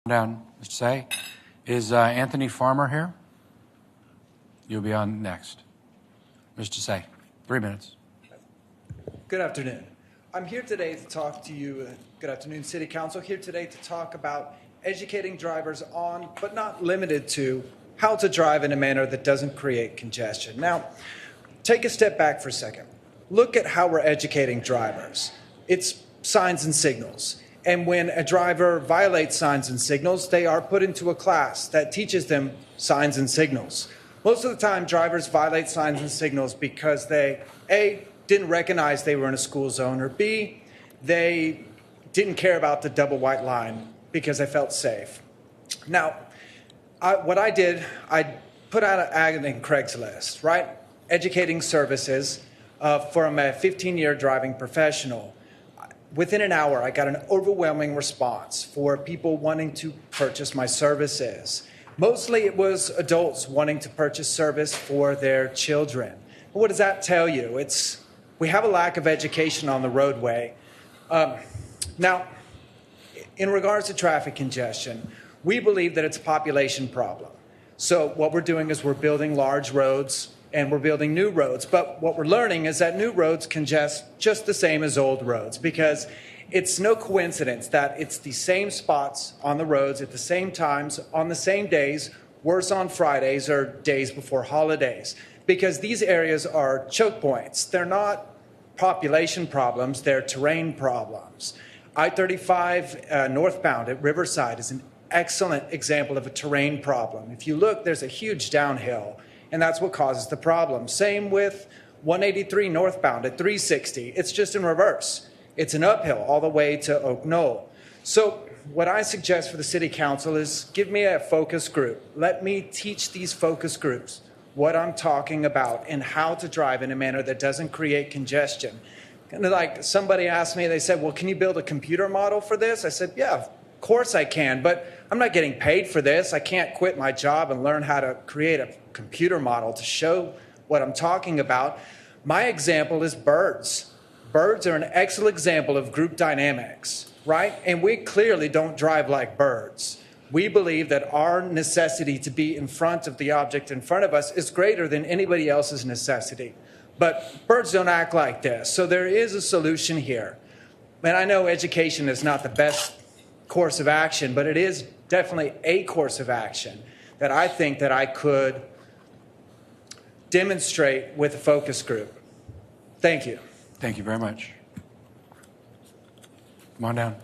Down, Mr. Say. Is Anthony Farmer here? You'll be on next. Mr. Say, 3 minutes. Good afternoon. I'm here today to talk to you, good afternoon, City Council, here today to talk about educating drivers on, but not limited to, how to drive in a manner that doesn't create congestion. Now, take a step back for a second. Look at how we're educating drivers. It's signs and signals. And when a driver violates signs and signals, they are put into a class that teaches them signs and signals. Most of the time, drivers violate signs and signals because they, A, didn't recognize they were in a school zone, or B, they didn't care about the double white line because they felt safe. Now, what I did, I put out an ad in Craigslist, right? Educating services from a 15-year driving professional. Within an hour, I got an overwhelming response for people wanting to purchase my services. Mostly it was adults wanting to purchase service for their children. But what does that tell you? We have a lack of education on the roadway. Now, in regards to traffic congestion, we believe that it's a population problem. So what we're doing is we're building large roads and we're building new roads. But what we're learning is that new roads congest just the same as old roads, because it's no coincidence that it's the same spots on the roads at the same times, on the same days, worse on Fridays or days before holidays, because these areas are choke points. They're not population problems, they're terrain problems. I-35 northbound at Riverside is an excellent example of a terrain problem. If you look, there's a huge downhill, and that's what causes the problem. Same with 183 northbound at 360. It's just in reverse. It's an uphill all the way to Oak Knoll. So what I suggest for the City Council is give me a focus group. Let me teach these focus groups what I'm talking about and how to drive in a manner that doesn't create congestion. And like somebody asked me, they said, well, can you build a computer model for this? I said, yeah, of course I can, but I'm not getting paid for this. I can't quit my job and learn how to create a computer model to show what I'm talking about. My example is birds. Birds are an excellent example of group dynamics, right? And we clearly don't drive like birds. We believe that our necessity to be in front of the object in front of us is greater than anybody else's necessity. But birds don't act like this. So there is a solution here. And I know education is not the best course of action, but it is definitely a course of action that I think that I could demonstrate with a focus group. Thank you. Thank you very much. Come on down.